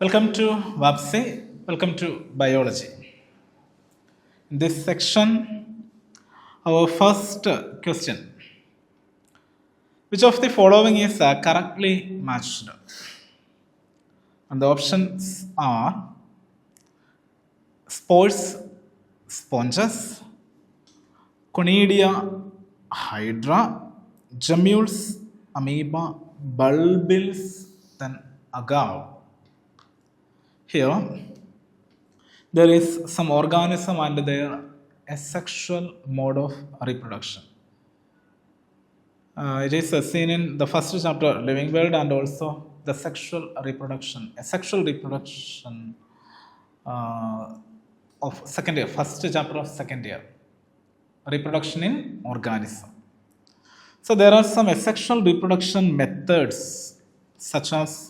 Welcome to WAPSE. Welcome to Biology. In this section, our first question. Which of the following is correctly matched? And the options are spores, sponges, Conidia hydra, gemmules, amoeba, bulbils, then agave. Here, there is some organism and their asexual mode of reproduction. It is seen in the first chapter, Living World, and also the sexual reproduction, asexual reproduction of second year, first chapter of second year, reproduction in organism. So there are some asexual reproduction methods such as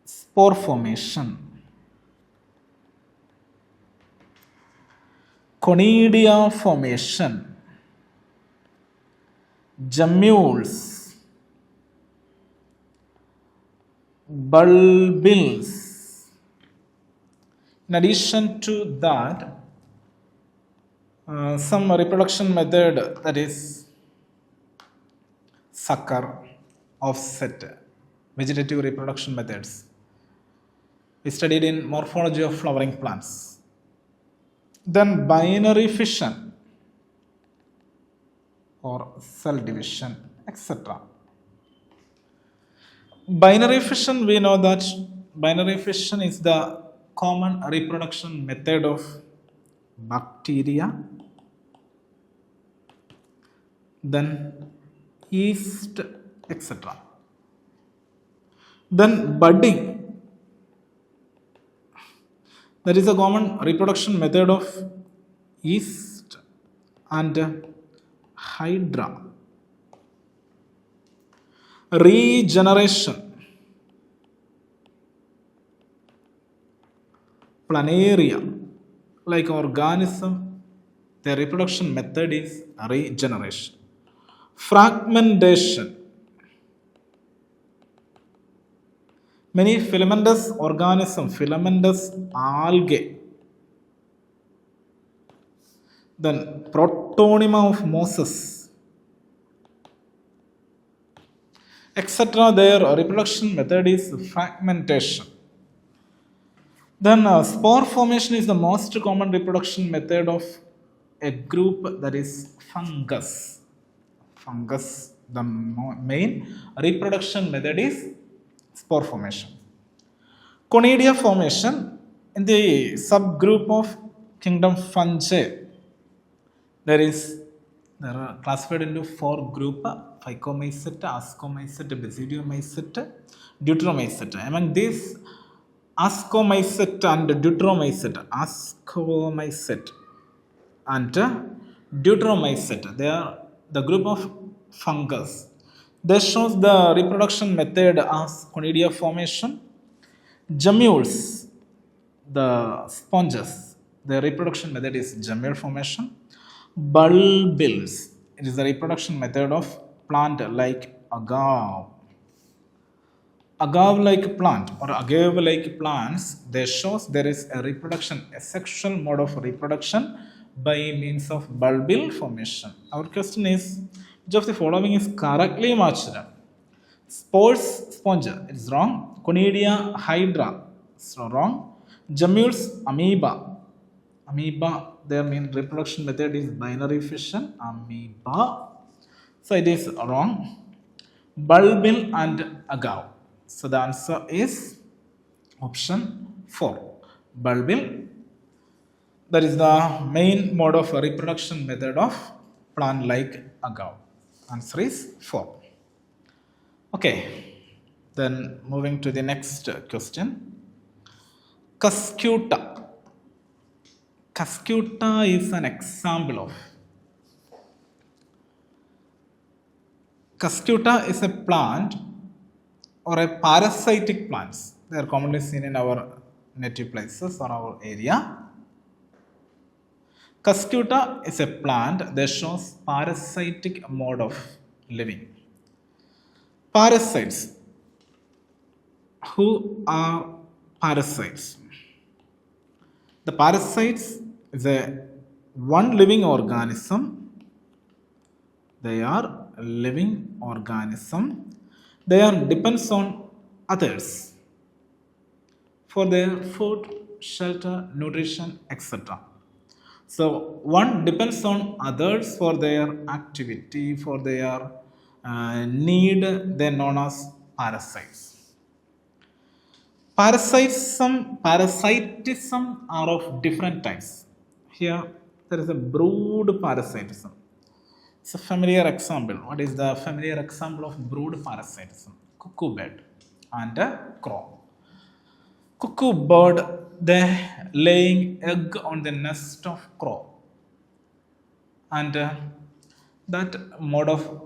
spore formation, conidia formation, gemmules, bulbils. In addition to that, some reproduction method, that is sucker, offset, vegetative reproduction methods. We studied in morphology of flowering plants. Then binary fission or cell division, etc. Binary fission, we know that binary fission is the common reproduction method of bacteria, then yeast, etc. Then budding, that is a common reproduction method of yeast and hydra. Regeneration, planaria, like organism, their reproduction method is regeneration. Fragmentation, many filamentous organisms, filamentous algae, then Protonema of Moses, etc. Their reproduction method is fragmentation. Then spore formation is the most common reproduction method of a group, that is fungus. Fungus, the main reproduction method is spore formation. Conidia formation, in the subgroup of kingdom fungi, they are classified into four groups: Phycomycete, Ascomycete, Basidiomycete, Deuteromycete. Among these, Ascomycete and Deuteromycete, they are the group of fungus. This shows the reproduction method as conidia formation. Gemmules, the sponges, the reproduction method is gemmule formation. Bulbils, it is the reproduction method of plant like agave. Agave-like plant or agave-like plants, they shows there is a reproduction, a sexual mode of reproduction by means of bulbil formation. Our question is, which of the following is correctly matched? Spores, sponge, it is wrong. Conidia hydra, it's wrong. Gemmules, amoeba. Amoeba, their main reproduction method is binary fission, amoeba. So it is wrong. Bulbil and agave. So the answer is option 4. Bulbil, that is the main mode of reproduction method of plant like agave. Answer is 4. Okay, then moving to the next question. Cuscuta. Cuscuta is an example of. Cuscuta is a plant or a parasitic plants. They are commonly seen in our native places or our area. Cuscuta is a plant that shows parasitic mode of living. Parasites. Who are parasites? The parasites is a one living organism. They are a living organism. They are depends on others for their food, shelter, nutrition, etc. So one depends on others for their activity, for their need. They are known as parasites. Parasitism are of different types. Here there is a brood parasitism. It's a familiar example. What is the familiar example of brood parasitism? Cuckoo bird and a crow. Cuckoo bird, they laying egg on the nest of crow, and that mode of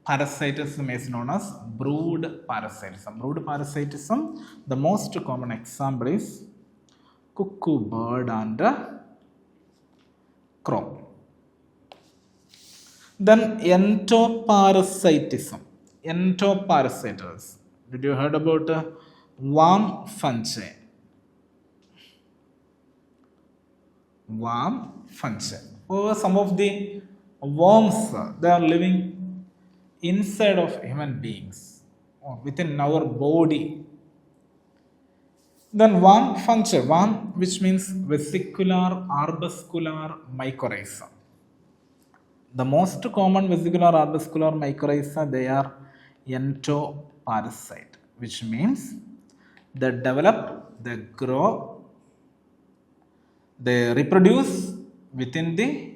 parasitism is known as brood parasitism. Brood parasitism, the most common example is cuckoo bird and crow. Then entoparasitism. Entoparasites. Did you heard about worm fungi? Worm fungi. Or some of the worms, they are living inside of human beings or within our body. Then worm fungi, worm which means vesicular arbuscular mycorrhiza. The most common vesicular arbuscular mycorrhiza, they are entoparasite, which means they develop, they grow, they reproduce within the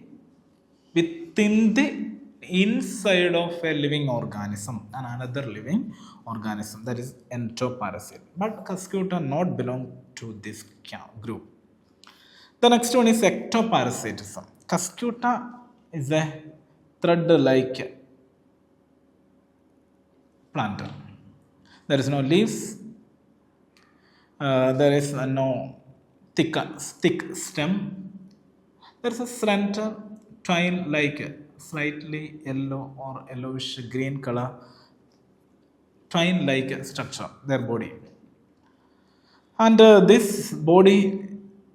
inside of a living organism and another living organism, that is entoparasite. But Cuscuta not belong to this group. The next one is ectoparasitism. Cuscuta is a thread-like plant. There is no leaves. There is no thick stem. There is a slender twine-like, slightly yellow or yellowish green color, twine-like structure, their body. And this body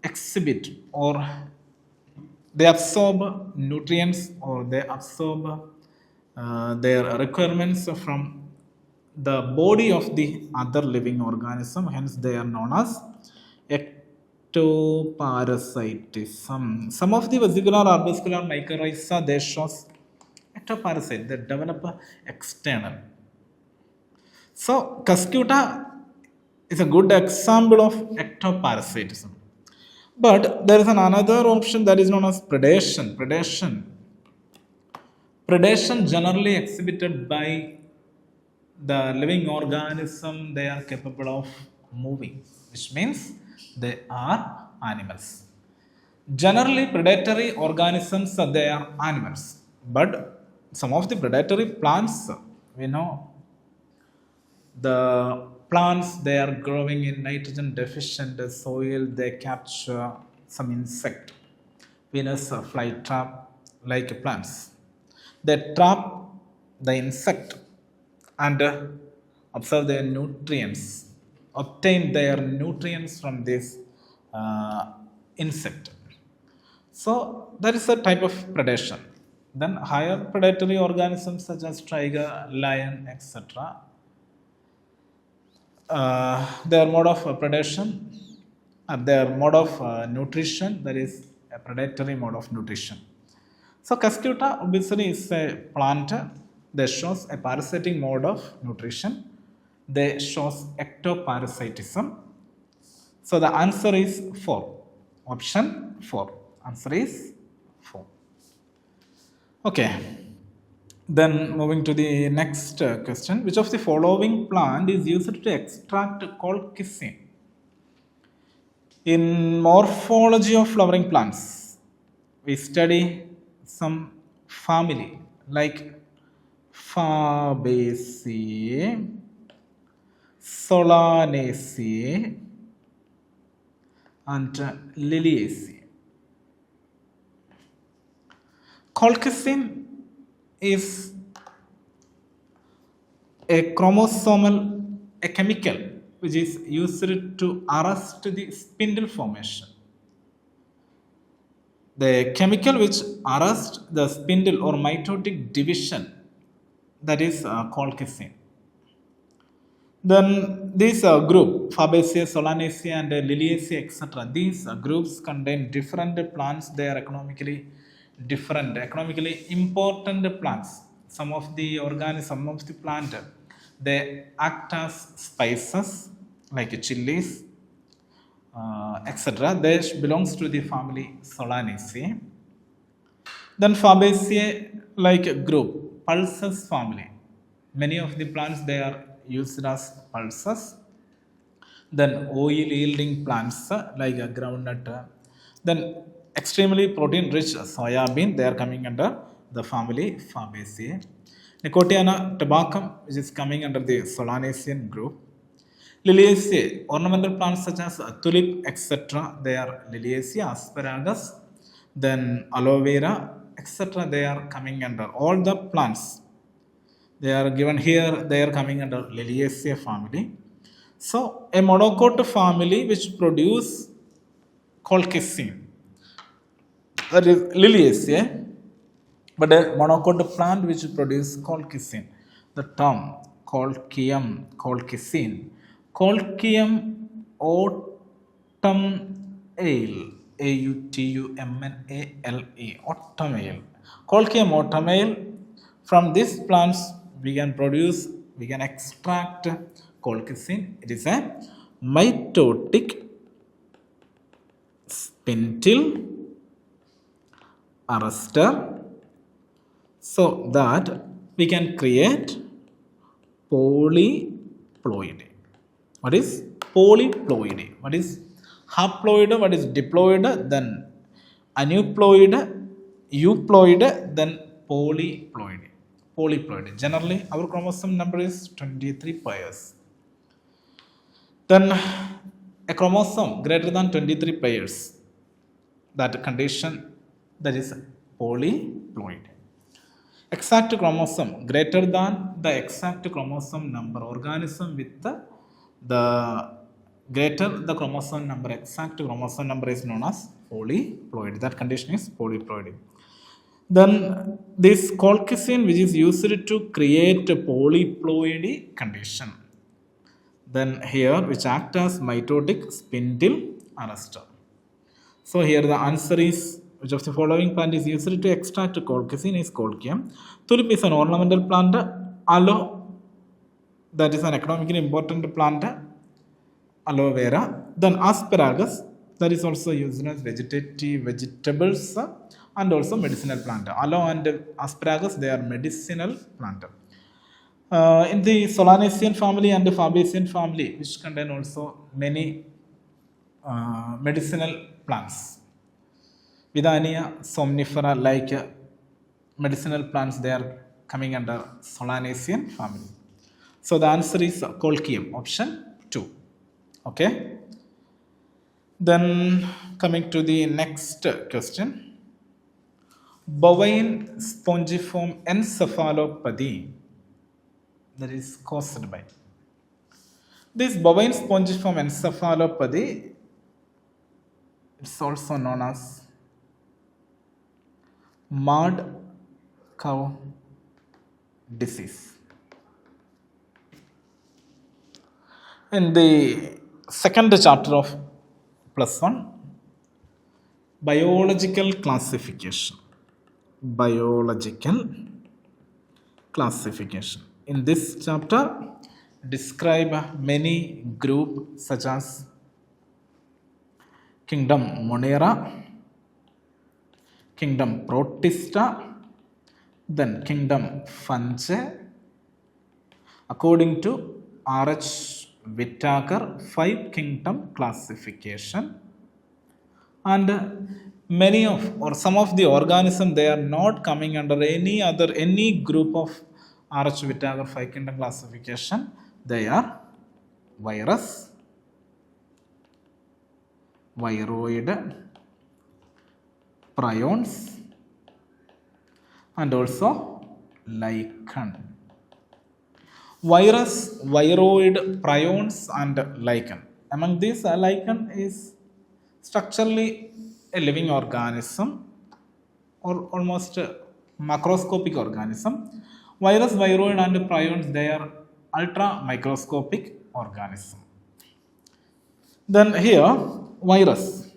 exhibit or they absorb nutrients or they absorb their requirements from the body of the other living organism. Hence, they are known as ectoparasitism. Some of the vesicular arbuscular mycorrhiza, they show ectoparasite. They develop external. So, Cuscuta is a good example of ectoparasitism. But there is another option that is known as predation. Predation generally exhibited by the living organism, they are capable of moving, which means they are animals. Generally, predatory organisms, they are animals. But some of the predatory plants, we know the plants, they are growing in nitrogen deficient soil, they capture some insect, Venus flytrap like plants. They trap the insect and observe their nutrients, obtain their nutrients from this insect. So that is a type of predation. Then higher predatory organisms such as tiger, lion, etc. Their mode of predation, their mode of nutrition, that is a predatory mode of nutrition. So Cuscuta obviously is a plant that shows a parasitic mode of nutrition. They shows ectoparasitism. So the answer is 4. Option 4. Answer is 4. Okay. Then moving to the next question. Which of the following plant is used to extract colchicine? In morphology of flowering plants, we study some family like Fabaceae, Solanaceae, and Liliaceae. Colchicine is a chemical which is used to arrest the spindle formation. The chemical which arrests the spindle or mitotic division, that is colchicine. Then this group, Fabaceae, Solanaceae and Liliaceae, etc. These groups contain different plants. They are economically different, economically important plants. Some of the organisms, some of the plant, they act as spices like chilies, etc. They belongs to the family Solanaceae. Then Fabaceae, like a group, pulses family. Many of the plants, they are used as pulses. Then oil yielding plants like a groundnut. Then extremely protein rich soya bean, they are coming under the family Fabaceae. Nicotiana tabacum, which is coming under the Solanacean group. Liliaceae, ornamental plants such as tulip, etc. They are Liliaceae. Asparagus, then aloe vera, etc. They are coming under all the plants. They are given here, they are coming under Liliaceae family. So a monocot family which produce colchicine, that is Liliaceae, but a monocot plant which produce colchicine, the term colchium, colchicine, colchium autumnale, autumnale, autumnale, colchium autumnale. From these plants we can produce, we can extract colchicine. It is a mitotic spindle arrestor, so that we can create polyploidy. What is polyploidy? What is haploid? What is diploid? Then aneuploid, euploid, then polyploidy. Polyploidy. Generally, our chromosome number is 23 pairs. Then a chromosome greater than 23 pairs, that condition, that is polyploid. Exact chromosome greater than the exact chromosome number, organism with the greater the chromosome number, exact chromosome number is known as polyploid. That condition is polyploidy. Then this colchicine, which is used to create a polyploidy condition. Then here, which act as mitotic spindle arrestor. So here the answer is, which of the following plant is used to extract colchicine is colchium. Tulip is an ornamental plant. Aloe, that is an economically important plant. Aloe vera. Then asparagus, that is also used as vegetables and also medicinal plant. Aloe and asparagus, they are medicinal plant. In the Solanacean family and the Fabacean family, which contain also many medicinal plants. Vidania somnifera, like medicinal plants, they are coming under Solanacean family. So the answer is colchium, option 2. Okay. Then coming to the next question. Bovine spongiform encephalopathy, that is caused by. This bovine spongiform encephalopathy, it's also known as mad cow disease. In the second chapter of +1, biological classification. Biological classification. In this chapter, describe many groups such as kingdom Monera, kingdom Protista, then kingdom Fungi. According to R.H. Whittaker, 5 kingdom classification. And many of, or some of the organisms, they are not coming under any group of R.H. Whittaker 5 kingdom classification. They are virus, viroid, prions, and also lichen. Virus, viroid, prions, and lichen. Among these, lichen is structurally a living organism or almost a macroscopic organism. Virus, viroid, and prions, they are ultra microscopic organism. Then here, virus.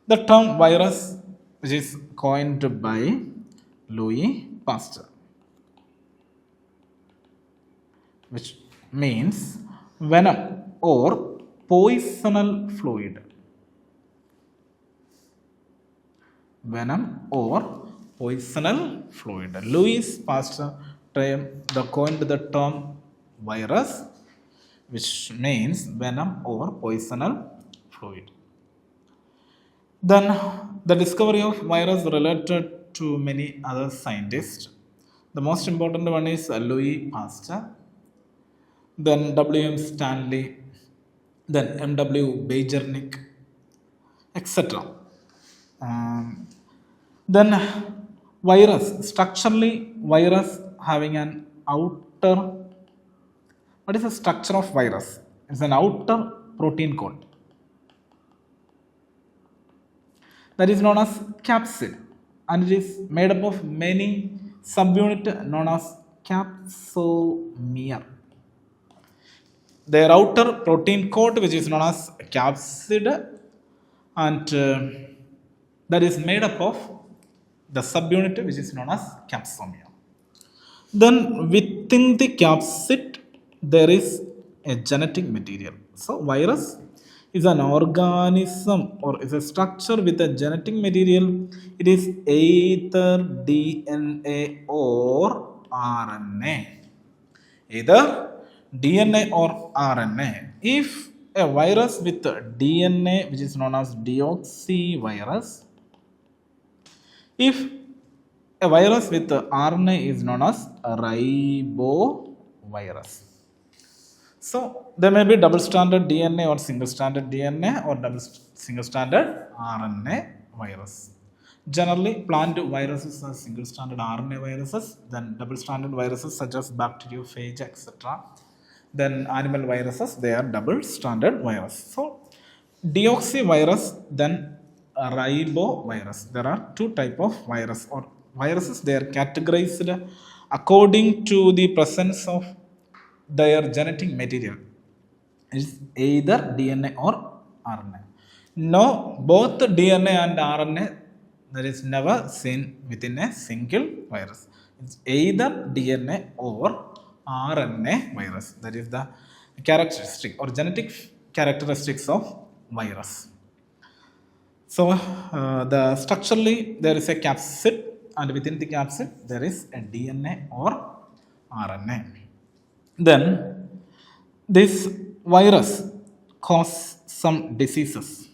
The term virus, which is coined by Louis Pasteur, which means venom or poisonal fluid. Venom or poisonal fluid. Louis Pasteur coined the term virus, which means venom or poisonal fluid. Then the discovery of virus related to many other scientists. The most important one is Louis Pasteur, then W.M. Stanley, then M.W. Beijerinck, etc. Then virus, structurally virus having an outer, what is the structure of virus? It's an outer protein coat that is known as capsid, and it is made up of many subunits known as capsomere. Their outer protein coat, which is known as capsid, and that is made up of the subunit which is known as capsomere. Then within the capsid there is a genetic material. So virus is an organism or is a structure with a genetic material. It is either DNA or RNA. Either DNA or RNA. If a virus with DNA, which is known as deoxyvirus, if a virus with RNA is known as ribovirus. So there may be double stranded DNA or single stranded DNA or single stranded RNA virus. Generally, plant viruses are single stranded RNA viruses, then double stranded viruses such as bacteriophage, etc. Then animal viruses, they are double stranded virus. So deoxyvirus, then ribovirus. There are two type of virus or viruses. They are categorized according to the presence of their genetic material. It's either DNA or RNA. No, both DNA and RNA that is never seen within a single virus. It's either DNA or RNA virus. That is the characteristic or genetic characteristics of virus. So the structurally there is a capsid, and within the capsid there is a DNA or RNA. Then this virus cause some diseases.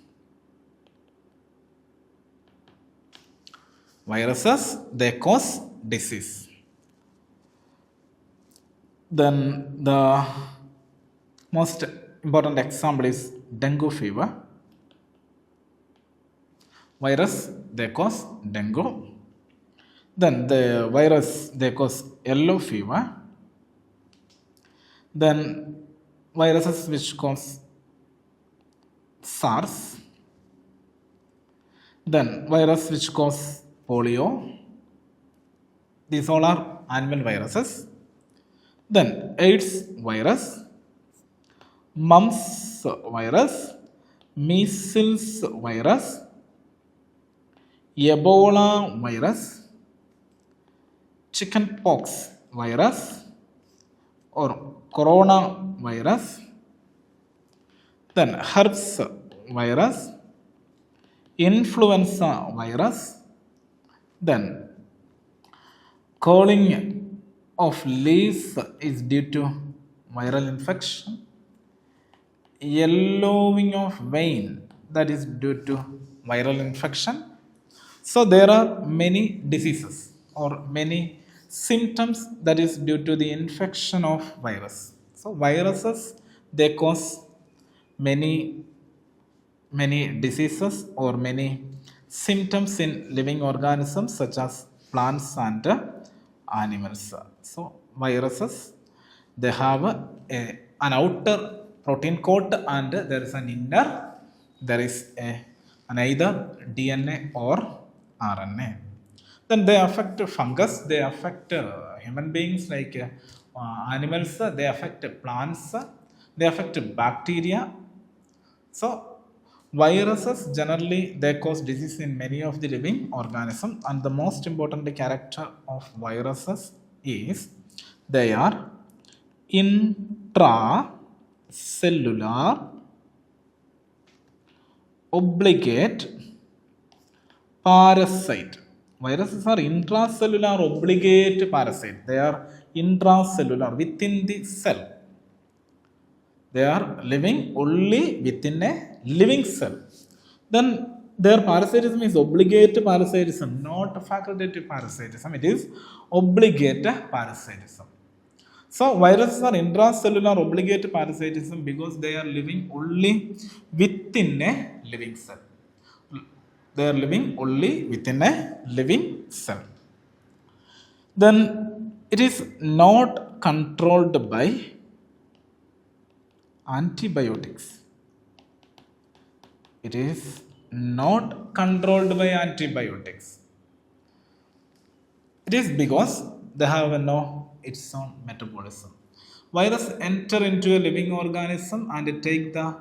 Viruses, they cause disease. Then the most important example is dengue fever. Virus, they cause dengue. Then the virus, they cause yellow fever. Then viruses which cause SARS. Then virus which cause polio. These all are animal viruses. Then AIDS virus, mumps virus, measles virus, Ebola virus, chickenpox virus or coronavirus, then herpes virus, influenza virus, then culling of leaves is due to viral infection, yellowing of vein, that is due to viral infection. So there are many diseases or many symptoms that is due to the infection of virus. So viruses, they cause many diseases or many symptoms in living organisms such as plants and animals. So viruses they have an outer protein coat and there is an inner, there is an either DNA or RNA. Then they affect fungus, they affect human beings like animals, they affect plants, they affect bacteria. So viruses generally they cause disease in many of the living organisms, and the most important character of viruses is they are intracellular obligate parasite. Viruses are intracellular obligate parasite. They are intracellular, within the cell. They are living only within a living cell. Then their parasitism is obligate parasitism, not facultative parasitism. It is obligate parasitism. So viruses are intracellular obligate parasitism because they are living only within a living cell. They are living only within a living cell. Then it is not controlled by antibiotics. It is not controlled by antibiotics. It is because they have its own metabolism. Virus enter into a living organism and take the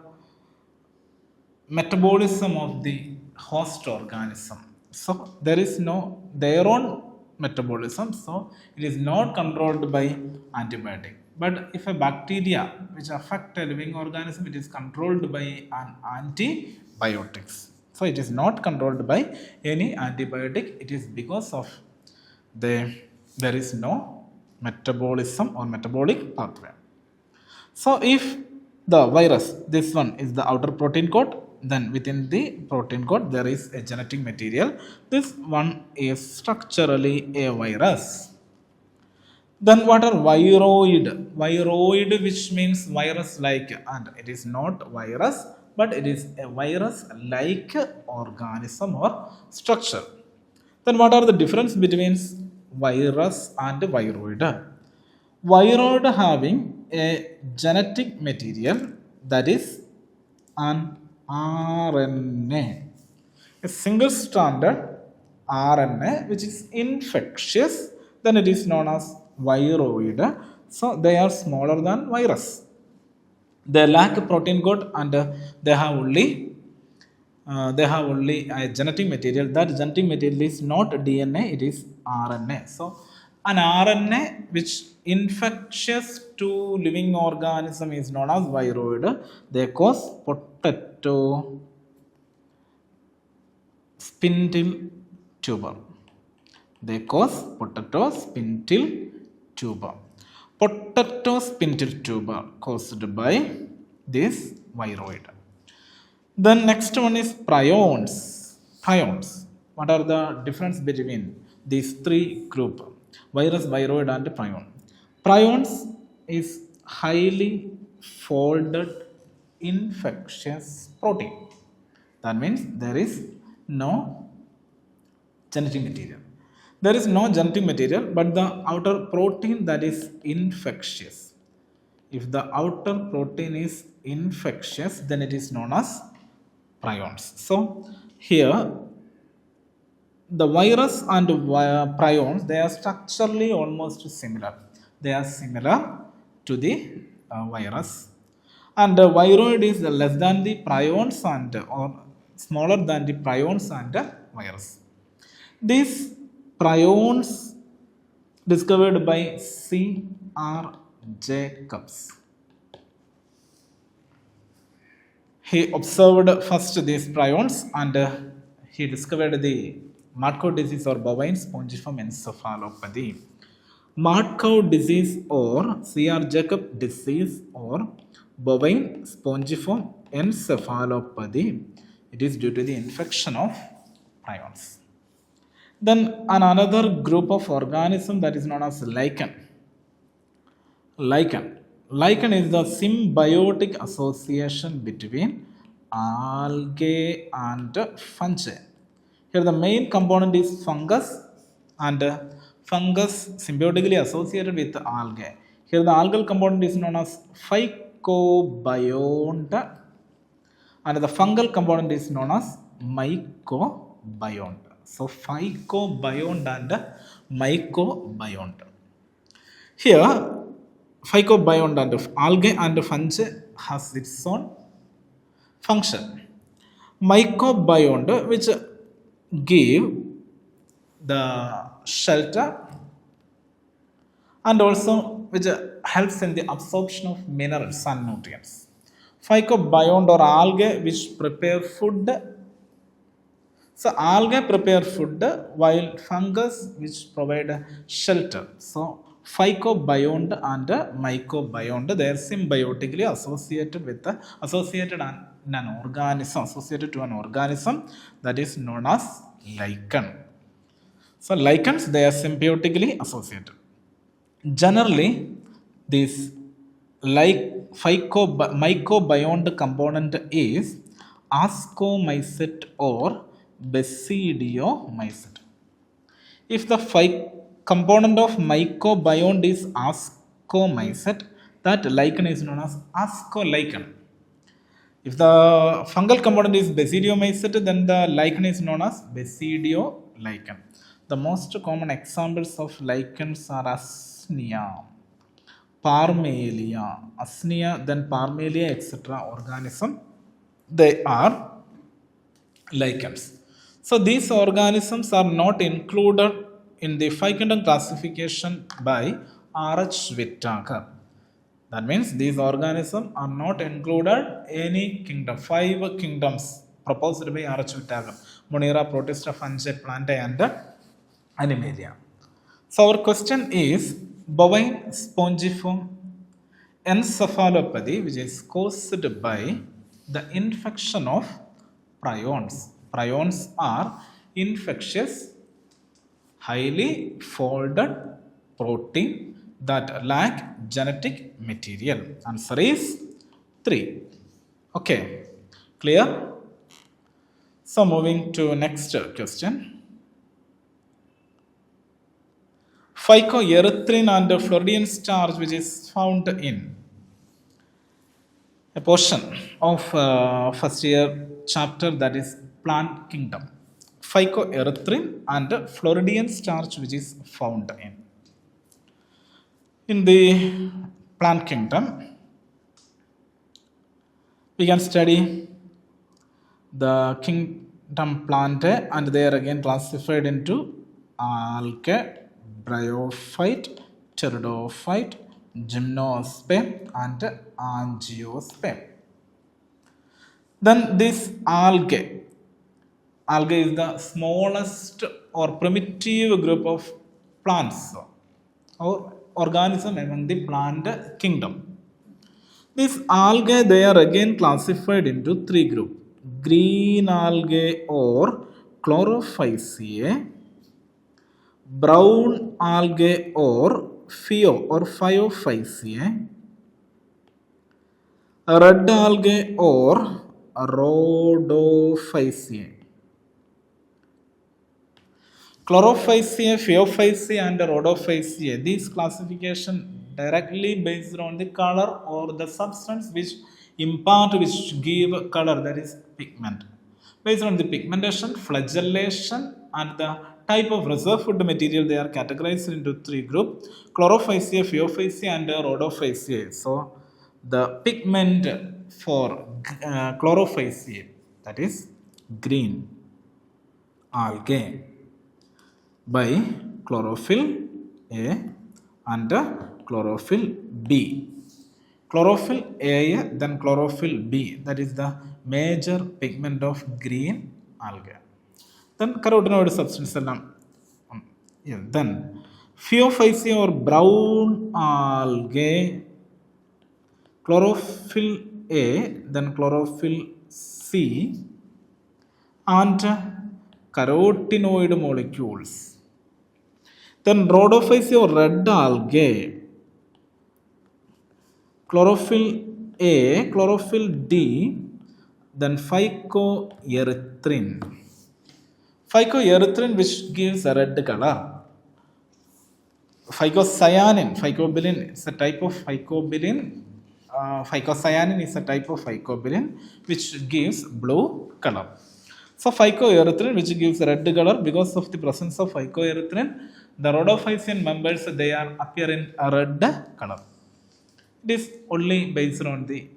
metabolism of the host organism. So there is no their own metabolism, so it is not controlled by antibiotic. But if a bacteria which affect a living organism, it is controlled by an antibiotics. So it is not controlled by any antibiotic. It is because of there is no metabolism or metabolic pathway. So if the virus, this one is the outer protein coat, then within the protein coat there is a genetic material. This one is structurally a virus. Then what are viroid? Viroid, which means virus-like, and it is not virus, but it is a virus-like organism or structure. Then what are the difference between virus and viroid? Viroid having a genetic material that is an RNA, a single-stranded RNA which is infectious, then it is known as viroid. So they are smaller than virus. They lack a protein coat and they have only a genetic material. That genetic material is not DNA, it is RNA. So an RNA which infectious to living organism is known as viroid. They cause potato spindle tuber. They cause potato spindle tuber. Potato spindle tuber caused by this viroid. The next one is prions. Prions. What are the difference between these three groups? Virus, viroid and prion. Prions is highly folded infectious protein. That means there is no genetic material. There is no genetic material, but the outer protein that is infectious. If the outer protein is infectious, then it is known as prions. So here the virus and prions, they are structurally almost similar. They are similar to the virus, and viroid is less than the prions and or smaller than the prions and virus. These prions discovered by C.R. Jacobs. He observed first these prions and he discovered the mad cow disease or bovine spongiform encephalopathy. Mad cow disease or C.R. Jacob disease or bovine spongiform encephalopathy. It is due to the infection of prions. Then another group of organism that is known as lichen. Lichen is the symbiotic association between algae and fungi. Here the main component is fungus, and fungus symbiotically associated with algae. Here the algal component is known as phycobiont and the fungal component is known as mycobiont. So phycobiont and mycobiont. Here phycobiont and algae and fungi has its own function. Mycobiont which give the shelter and also which helps in the absorption of minerals and nutrients. Phycobiont or algae which prepare food. So algae prepare food while fungus which provide shelter. So phycobiont and mycobiont, they are symbiotically associated with associated to an organism that is known as lichen. So lichens, they are symbiotically associated. Generally, this mycobiont component is ascomycete or basidiomycete. If the component of mycobiont is ascomycete, that lichen is known as ascolichen. If the fungal component is basidiomycete, then the lichen is known as basidiolichen. The most common examples of lichens are Asnia, Parmelia, Asnia, then Parmelia, etc. organism. They are lichens. So these organisms are not included in the five kingdom classification by R.H. Whittaker. That means these organisms are not included any kingdom, 5 kingdoms proposed by R.H. Whittaker: Monera, Protista, Fungi, Plantae and Animalia. So our question is bovine spongiform encephalopathy which is caused by the infection of prions. Prions are infectious, highly folded protein that lack genetic material. Answer is 3. Okay, clear? So moving to next question. Phycoerythrin and Floridian starch which is found in a portion of first year chapter, that is plant kingdom. Phycoerythrin and Floridian starch which is found in the plant kingdom. We can study the kingdom Plantae and they are again classified into algae, bryophyte, pteridophyte, gymnosperm and angiosperm. Then this algae is the smallest or primitive group of plants or organism among the plant kingdom. These algae, they are again classified into 3 groups: green algae or Chlorophyceae, brown algae or Phaeophyceae, red algae or Rhodophyceae. Chlorophyceae, Phaeophyceae and Rhodophyceae, these classification directly based on the color or the substance which give color, that is pigment. Based on the pigmentation, flagellation and the type of reserve food material, they are categorized into 3 groups: Chlorophyceae, Phaeophyceae and Rhodophyceae. So the pigment for Chlorophyceae, that is green algae, by chlorophyll A and chlorophyll B. Chlorophyll A, then chlorophyll B, that is the major pigment of green algae. Then carotenoid substance. Then Phaeophyceae or brown algae, chlorophyll A, then chlorophyll C and carotenoid molecules. Then Rhodophyceae or red algae, chlorophyll A, chlorophyll D, then phycoerythrin. Phycoerythrin which gives a red color. Phycocyanin, phycobilin, it's a type of phycobilin. Phycocyanin is a type of phycobilin which gives blue color. So phycoerythrin which gives red color because of the presence of phycoerythrin, the rhodophycean members they are appear in a red color. It is only based on the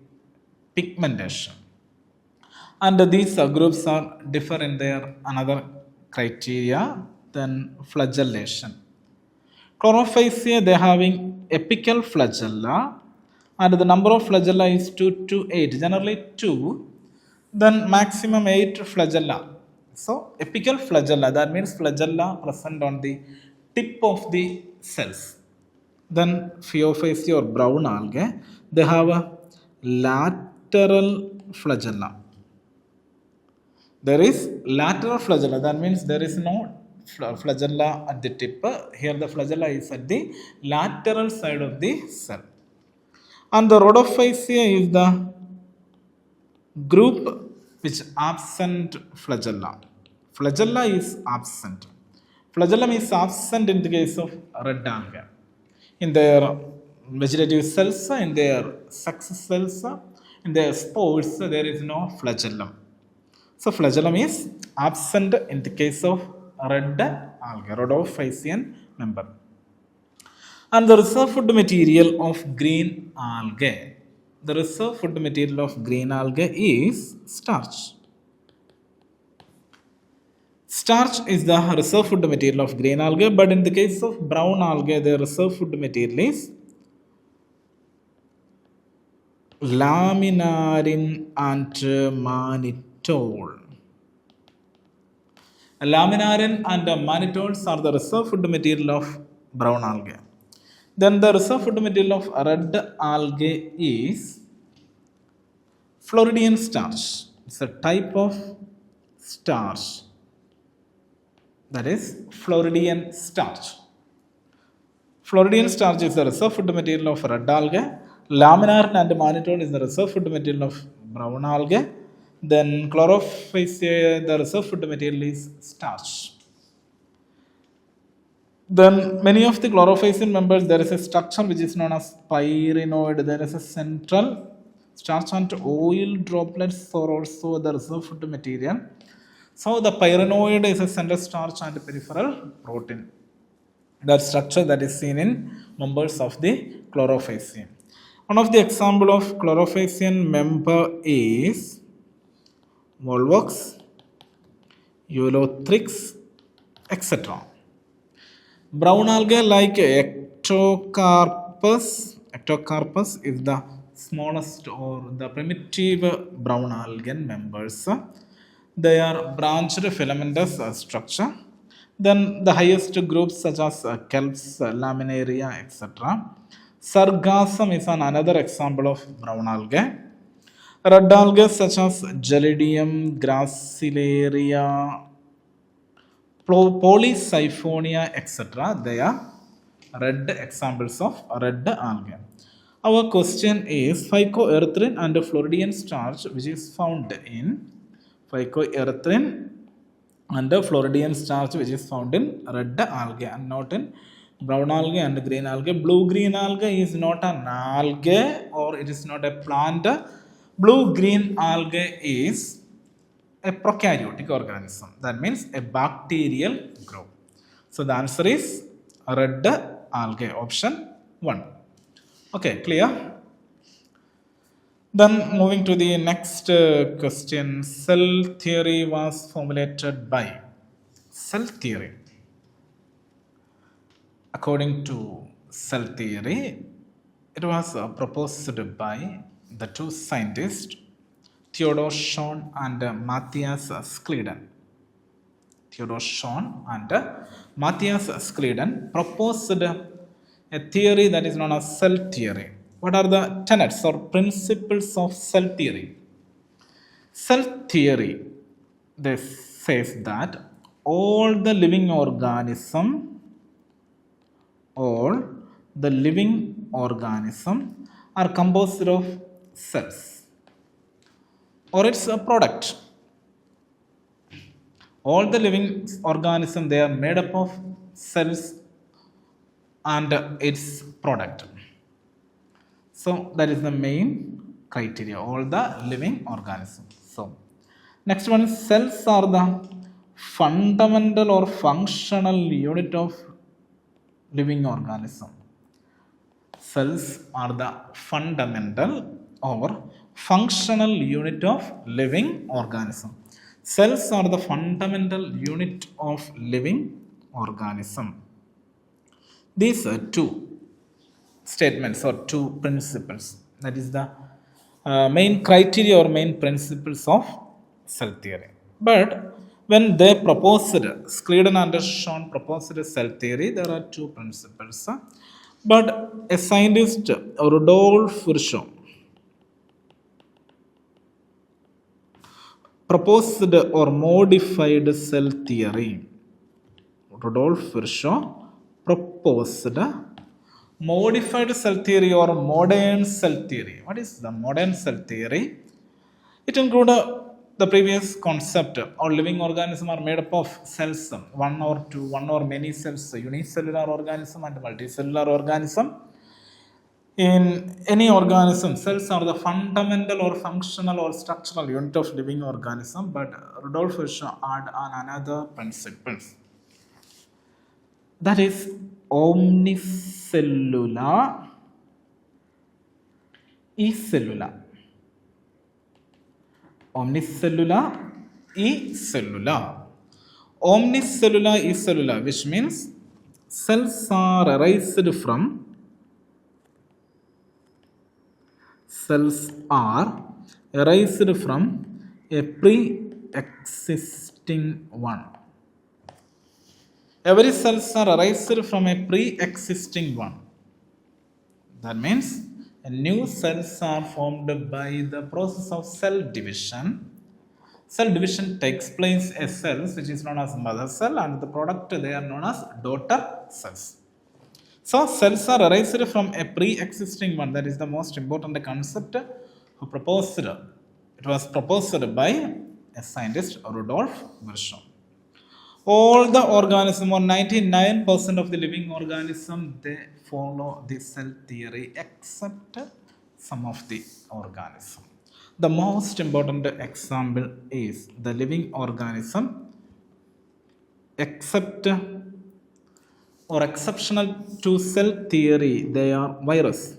pigmentation. And these groups are differ in their another criteria than flagellation. Chlorophyceae they having apical flagella and the number of flagella is 2 to 8, generally 2, then maximum 8 flagella. So apical flagella, that means flagella present on the tip of the cells. Then Phaeophyceae or brown algae, they have a lateral flagella. There is lateral flagella, that means there is no flagella at the tip. Here the flagella is at the lateral side of the cell. And the Rhodophyceae is the group which absent flagella. Flagella is absent. Flagellum is absent in the case of red algae. In their vegetative cells, in their sex cells, in their spores, there is no flagellum. So flagellum is absent in the case of red algae, Rhodophycean member. And the reserve food material of green algae. The reserve food material of green algae is starch. Starch is the reserve food material of green algae, but in the case of brown algae, the reserve food material is laminarin and mannitol. Laminarin and mannitols are the reserve food material of brown algae. Then the reserve food material of red algae is Floridian starch. It's a type of starch. That is Floridian starch. Floridian starch is the reserve food material of red algae. Laminarin and mannitol is the reserve food material of brown algae. Then Chlorophyceae, the reserve food material is starch. Then many of the Chlorophycean members, there is a structure which is known as pyrenoid. There is a central starch and oil droplets are also the reserve food material. So the pyrenoid is a central starch and peripheral protein. That structure that is seen in members of the Chlorophycean. One of the example of Chlorophycean member is Volvox, Eulothrix, etc. Brown algae like Ectocarpus. Ectocarpus is the smallest or the primitive brown algae members. They are branched filamentous structure. Then the highest groups such as kelps, laminaria, etc. Sargassum is another example of brown algae. Red algae such as Gelidium, Gracilaria, Polysiphonia, etc. They are red examples of red algae. Our question is phycoerythrin and Floridian starch which is found in phycoerythrin and Floridian starch which is found in red algae and not in brown algae and green algae. Blue-green algae is not an algae or it is not a plant. Blue-green algae is a prokaryotic organism. That means a bacterial group. So the answer is red algae, option 1. Okay, clear? Then moving to the next question. Cell theory was formulated by. Cell theory. According to cell theory, it was proposed by the two scientists Theodor Schwann and Matthias Schleden. Theodor Schwann and Matthias Schleden proposed a theory that is known as cell theory. What are the tenets or principles of cell theory? Cell theory, they says that all the living organism are composed of cells or it's a product. All the living organisms, they are made up of cells and its product. So that is the main criteria, all the living organisms. So next one is cells are the fundamental or functional unit of living organism. Cells are the fundamental or functional unit of living organism. Cells are the fundamental unit of living organism. These are two statements or two principles. That is the main criteria or main principles of cell theory. But when they proposed, Schleiden and Schön proposed cell theory, there are two principles. But a scientist, Rudolf Virchow, proposed or modified cell theory. Rudolf Virchow proposed modified cell theory or modern cell theory. What is the modern cell theory? It includes the previous concept. All living organisms are made up of cells, one or many cells, unicellular organism and multicellular organism. In any organism, cells are the fundamental or functional or structural unit of living organism. But Rudolf Virchow add on another principles. That is omnicellular, e-cellular. Omnicellular, e-cellular. Omnicellular, e-cellular, which means cells are arised from a pre-existing one. Every cells are arised from a pre-existing one. That means new cells are formed by the process of cell division. Cell division takes place in cells which is known as mother cell, and the product they are known as daughter cells. So cells are arised from a pre-existing one. That is the most important concept who proposed. It was proposed by a scientist, Rudolf Virchow. All the organism, or 99% of the living organism, they follow the cell theory except some of the organism. The most important example is the living organism except or exceptional to cell theory, they are virus.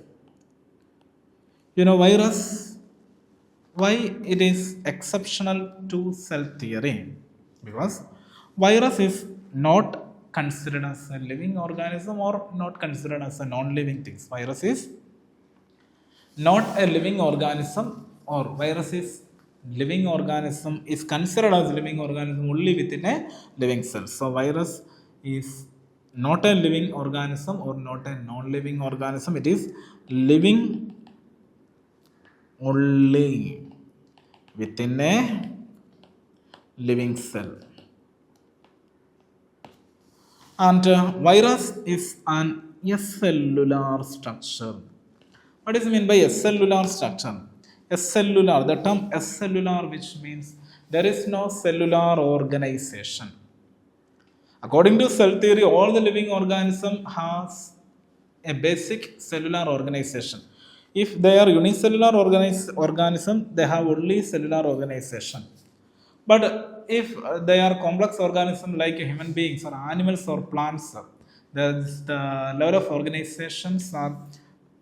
You know virus, why it is exceptional to cell theory? Because virus is not considered as a living organism or not considered as a non-living thing. Virus is not a living organism, or virus is living organism is considered as living organism only within a living cell. So virus is not a living organism or not a non-living organism. It is living only within a living cell. And virus is an acellular structure. What is meant by acellular structure? Acellular, the term acellular, which means there is no cellular organization. According to cell theory, all the living organism has a basic cellular organization. If they are unicellular organism, they have only cellular organization. But if they are complex organisms like human beings or animals or plants, the level of organizations are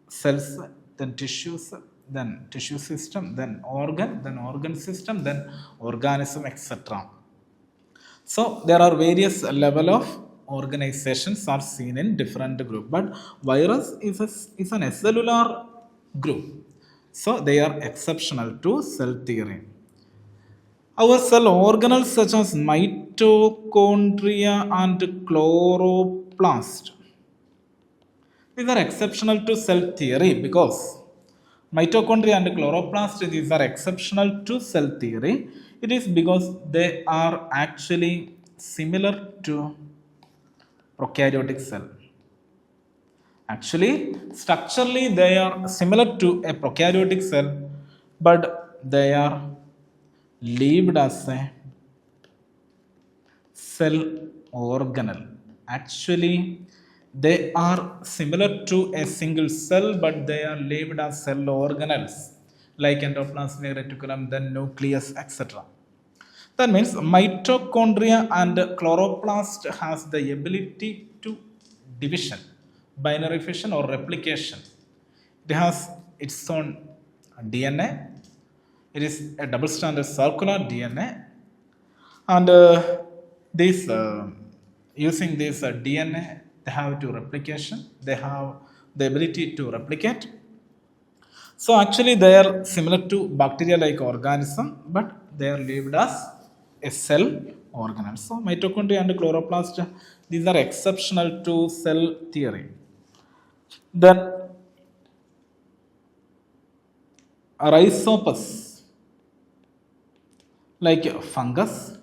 cells, then tissues, then tissue system, then organ system, then organism, etc. So there are various level of organizations are seen in different group, but virus is an acellular group. So they are exceptional to cell theory. Our cell organelles such as mitochondria and chloroplast, these are exceptional to cell theory because mitochondria and chloroplast, these are exceptional to cell theory. It is because they are actually similar to prokaryotic cell. Actually, structurally they are similar to a prokaryotic cell, but they are lived as a cell organelle. Actually, they are similar to a single cell, but they are labeled as cell organelles, like endoplasmic reticulum, then nucleus, etc. That means mitochondria and chloroplast has the ability to division, binary fission or replication. It has its own DNA. It is a double-stranded circular DNA, and these using this DNA, they have to replication. They have the ability to replicate. So actually, they are similar to bacteria-like organism, but they are labeled as a cell organelle. So mitochondria and chloroplast, these are exceptional to cell theory. Then rhizopus, like fungus,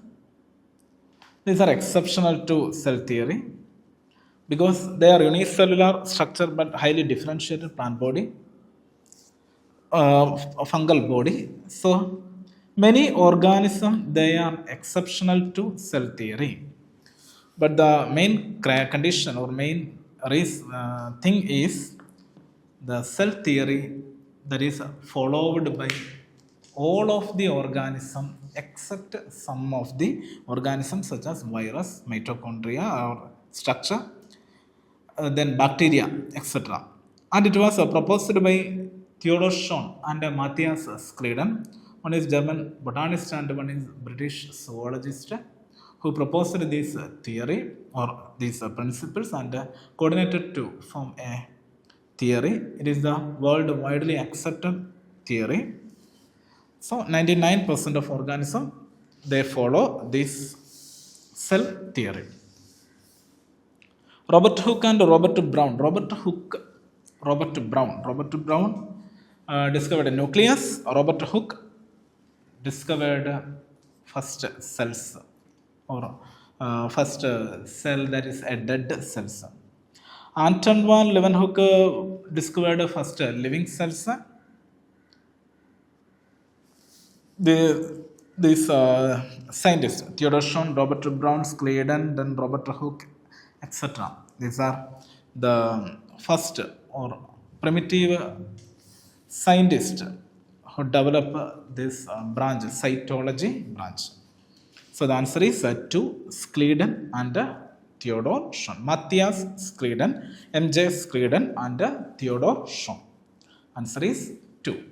these are exceptional to cell theory because they are unicellular structure but highly differentiated plant body, fungal body. So many organisms, they are exceptional to cell theory, but the main condition or main thing is the cell theory that is followed by all of the organism except some of the organisms such as virus, mitochondria or structure, then bacteria, etc. And it was proposed by Theodor Schonn and Matthias Schleden. One is German botanist and one is British zoologist who proposed this theory or these principles and coordinated to form a theory. It is the world widely accepted theory. So 99% of organisms, they follow this cell theory. Robert Hooke and Robert Brown. Robert Brown discovered a nucleus. Robert Hooke discovered first cells or first cell that is a dead cells. Anton van Leeuwenhoek discovered first living cells. These scientists, Theodor Schonn, Robert Brown, Schleden, then Robert Hooke, etc. These are the first or primitive scientists who developed this branch, cytology branch. So the answer is 2, Schleden and Theodor Schonn. Matthias Schleden, M.J. Schleden and Theodor Schonn. Answer is 2.